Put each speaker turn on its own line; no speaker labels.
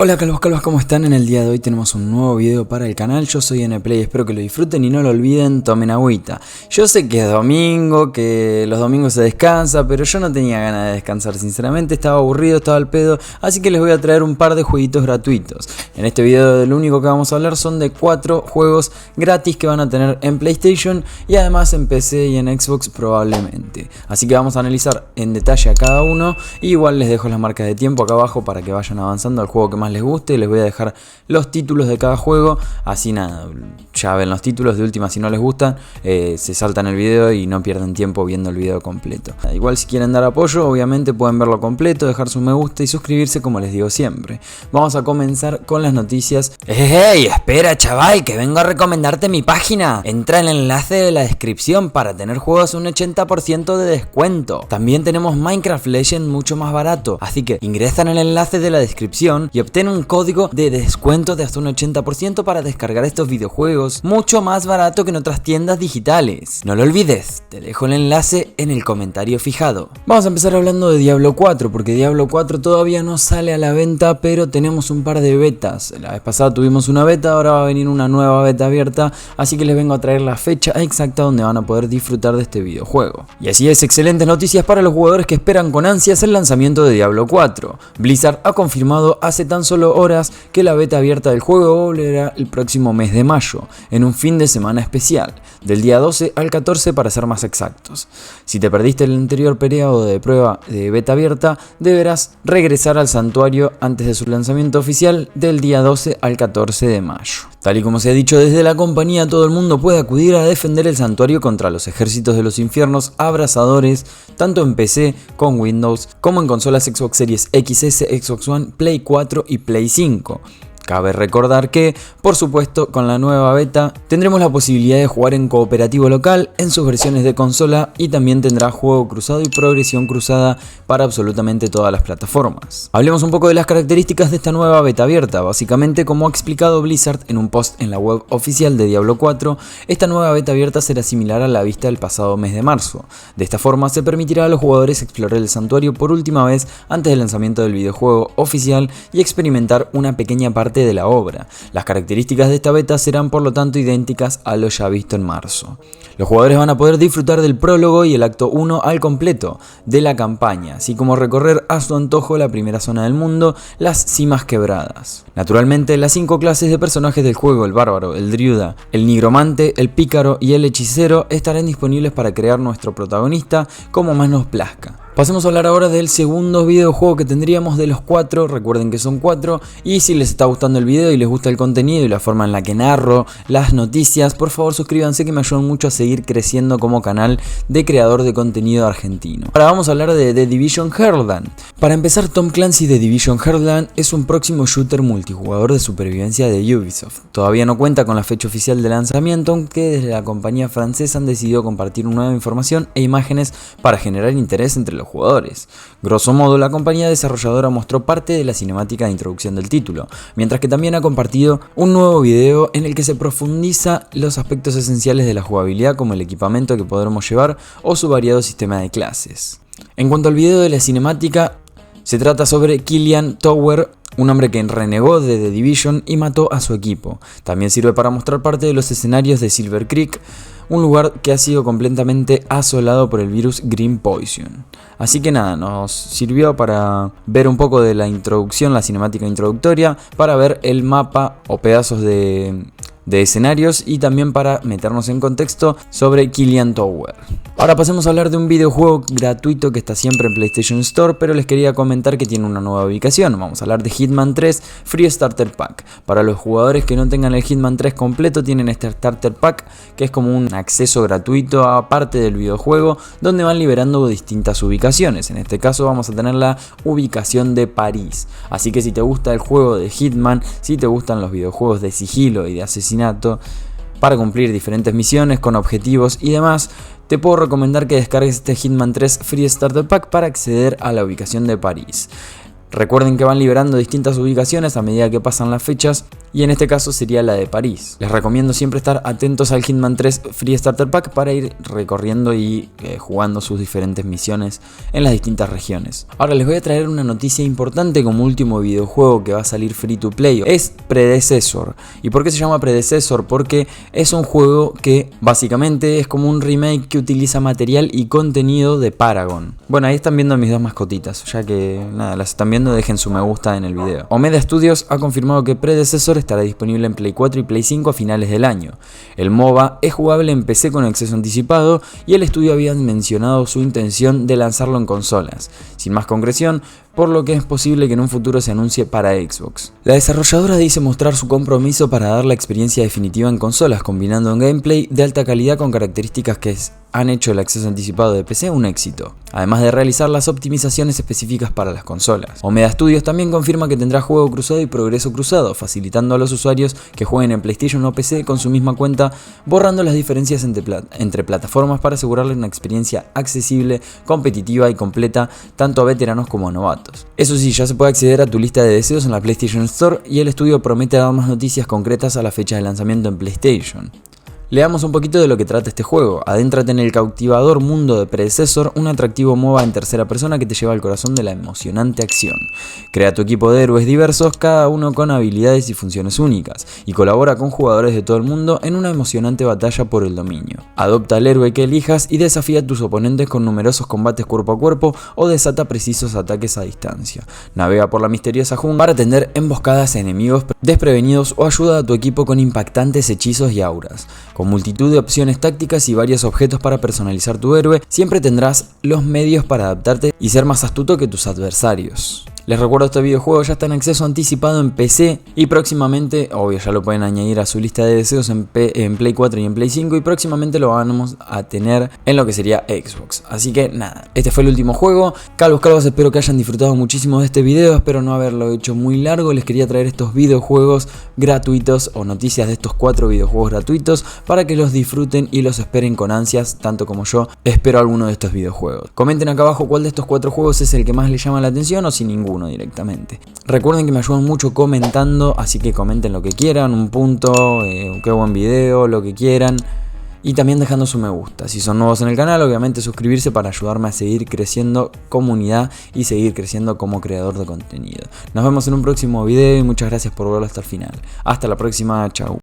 Hola calvos, ¿cómo están? En el día de hoy tenemos un nuevo video para el canal. Yo soy NPlay, espero que lo disfruten y no lo olviden, tomen agüita. Yo sé que es domingo, que los domingos se descansa, pero yo no tenía ganas de descansar, sinceramente estaba aburrido, estaba al pedo, así que les voy a traer un par de jueguitos gratuitos. En este video lo único que vamos a hablar son de 4 juegos gratis que van a tener en PlayStation y además en PC y en Xbox probablemente. Así que vamos a analizar en detalle a cada uno y igual les dejo las marcas de tiempo acá abajo para que vayan avanzando al juego que más les guste. Les voy a dejar los títulos de cada juego, así nada, ya ven los títulos, de última si no les gustan se saltan el video y no pierden tiempo viendo el video completo. Igual si quieren dar apoyo obviamente pueden verlo completo, dejar su me gusta y suscribirse como les digo siempre. Vamos a comenzar con las noticias. ¡Hey! Espera chaval, que vengo a recomendarte mi página. Entra en el enlace de la descripción para tener juegos un 80% de descuento. También tenemos Minecraft Legends mucho más barato, así que ingresa en el enlace de la descripción y obtén un código de descuento de hasta un 80% para descargar estos videojuegos mucho más barato que en otras tiendas digitales. No lo olvides, te dejo el enlace en el comentario fijado. Vamos a empezar hablando de Diablo 4, porque Diablo 4 todavía no sale a la venta, pero tenemos un par de betas. La vez pasada tuvimos una beta, ahora va a venir una nueva beta abierta, así que les vengo a traer la fecha exacta donde van a poder disfrutar de este videojuego. Y así es, excelentes noticias para los jugadores que esperan con ansias el lanzamiento de Diablo 4. Blizzard ha confirmado hace tan solo horas que la beta abierta del juego volverá el próximo mes de mayo, en un fin de semana especial, del día 12 al 14 para ser más exactos. Si te perdiste el anterior periodo de prueba de beta abierta, deberás regresar al santuario antes de su lanzamiento oficial del día 12 al 14 de mayo. Tal y como se ha dicho desde la compañía, todo el mundo puede acudir a defender el santuario contra los ejércitos de los infiernos abrasadores, tanto en PC con Windows como en consolas Xbox Series XS, Xbox One, Play 4 y Play 5. Cabe recordar que, por supuesto, con la nueva beta tendremos la posibilidad de jugar en cooperativo local en sus versiones de consola y también tendrá juego cruzado y progresión cruzada para absolutamente todas las plataformas. Hablemos un poco de las características de esta nueva beta abierta. Básicamente, como ha explicado Blizzard en un post en la web oficial de Diablo 4, esta nueva beta abierta será similar a la vista del pasado mes de marzo. De esta forma se permitirá a los jugadores explorar el santuario por última vez antes del lanzamiento del videojuego oficial y experimentar una pequeña parte de la obra. Las características de esta beta serán por lo tanto idénticas a lo ya visto en marzo. Los jugadores van a poder disfrutar del prólogo y el acto 1 al completo de la campaña, así como recorrer a su antojo la primera zona del mundo, las cimas quebradas. Naturalmente, las 5 clases de personajes del juego, el bárbaro, el druida, el nigromante, el pícaro y el hechicero, estarán disponibles para crear nuestro protagonista como más nos plazca. Pasemos a hablar ahora del segundo videojuego que tendríamos de los 4, recuerden que son 4, y si les está gustando el video y les gusta el contenido y la forma en la que narro las noticias, por favor suscríbanse que me ayudan mucho a seguir creciendo como canal de creador de contenido argentino. Ahora vamos a hablar de The Division Heartland. Para empezar, Tom Clancy The Division Heartland es un próximo shooter multijugador de supervivencia de Ubisoft. Todavía no cuenta con la fecha oficial de lanzamiento, aunque desde la compañía francesa han decidido compartir nueva información e imágenes para generar interés entre los jugadores. Grosso modo, la compañía desarrolladora mostró parte de la cinemática de introducción del título, mientras que también ha compartido un nuevo video en el que se profundiza los aspectos esenciales de la jugabilidad, como el equipamiento que podremos llevar o su variado sistema de clases. En cuanto al video de la cinemática, se trata sobre Killian Tower, un hombre que renegó de The Division y mató a su equipo. También sirve para mostrar parte de los escenarios de Silver Creek, un lugar que ha sido completamente asolado por el virus Green Poison. Así que nada, nos sirvió para ver un poco de la introducción, la cinemática introductoria, para ver el mapa o pedazos de escenarios y también para meternos en contexto sobre Killian Tower. Ahora pasemos a hablar de un videojuego gratuito que está siempre en PlayStation Store, pero les quería comentar que tiene una nueva ubicación. Vamos a hablar de Hitman 3 Free Starter Pack. Para los jugadores que no tengan el Hitman 3 completo, tienen este Starter Pack que es como un acceso gratuito a parte del videojuego donde van liberando distintas ubicaciones. En este caso vamos a tener la ubicación de París. Así que si te gusta el juego de Hitman, si te gustan los videojuegos de sigilo y de asesinato para cumplir diferentes misiones con objetivos y demás, te puedo recomendar que descargues este Hitman 3 Free Starter Pack para acceder a la ubicación de París. Recuerden que van liberando distintas ubicaciones a medida que pasan las fechas, y en este caso sería la de París. Les recomiendo siempre estar atentos al Hitman 3 Free Starter Pack para ir recorriendo y jugando sus diferentes misiones en las distintas regiones. Ahora les voy a traer una noticia importante como último videojuego que va a salir free to play. Es Predecessor. ¿Y por qué se llama Predecessor? Porque es un juego que básicamente es como un remake que utiliza material y contenido de Paragon. Bueno, ahí están viendo mis dos mascotitas, ya que nada, las están viendo, dejen su me gusta en el video. Omega Studios ha confirmado que Predecessor estará disponible en Play 4 y Play 5 a finales del año. El MOBA es jugable en PC con acceso anticipado y el estudio había mencionado su intención de lanzarlo en consolas, sin más concreción, por lo que es posible que en un futuro se anuncie para Xbox. La desarrolladora dice mostrar su compromiso para dar la experiencia definitiva en consolas, combinando un gameplay de alta calidad con características que han hecho el acceso anticipado de PC un éxito, además de realizar las optimizaciones específicas para las consolas. Omega Studios también confirma que tendrá juego cruzado y progreso cruzado, facilitando a los usuarios que jueguen en PlayStation o PC con su misma cuenta, borrando las diferencias entre plataformas para asegurarles una experiencia accesible, competitiva y completa tanto a veteranos como a novatos. Eso sí, ya se puede acceder a tu lista de deseos en la PlayStation Store y el estudio promete dar más noticias concretas a la fecha de lanzamiento en PlayStation. Leamos un poquito de lo que trata este juego. Adéntrate en el cautivador mundo de Predecessor, un atractivo MOBA en tercera persona que te lleva al corazón de la emocionante acción. Crea tu equipo de héroes diversos, cada uno con habilidades y funciones únicas, y colabora con jugadores de todo el mundo en una emocionante batalla por el dominio. Adopta al héroe que elijas y desafía a tus oponentes con numerosos combates cuerpo a cuerpo o desata precisos ataques a distancia. Navega por la misteriosa jungla para tender emboscadas a enemigos desprevenidos o ayuda a tu equipo con impactantes hechizos y auras. Con multitud de opciones tácticas y varios objetos para personalizar tu héroe, siempre tendrás los medios para adaptarte y ser más astuto que tus adversarios. Les recuerdo, este videojuego ya está en acceso anticipado en PC y próximamente, obvio, ya lo pueden añadir a su lista de deseos en Play 4 y en Play 5, y próximamente lo vamos a tener en lo que sería Xbox. Así que nada, este fue el último juego. Calvos, espero que hayan disfrutado muchísimo de este video, espero no haberlo hecho muy largo. Les quería traer estos videojuegos gratuitos o noticias de estos 4 videojuegos gratuitos para que los disfruten y los esperen con ansias, tanto como yo espero alguno de estos videojuegos. Comenten acá abajo cuál de estos 4 juegos es el que más les llama la atención o si ninguno directamente. Recuerden que me ayudan mucho comentando, así que comenten lo que quieran, un punto, qué buen video, lo que quieran, y también dejando su me gusta. Si son nuevos en el canal, obviamente suscribirse para ayudarme a seguir creciendo comunidad y seguir creciendo como creador de contenido. Nos vemos en un próximo video y muchas gracias por verlo hasta el final. Hasta la próxima, chau.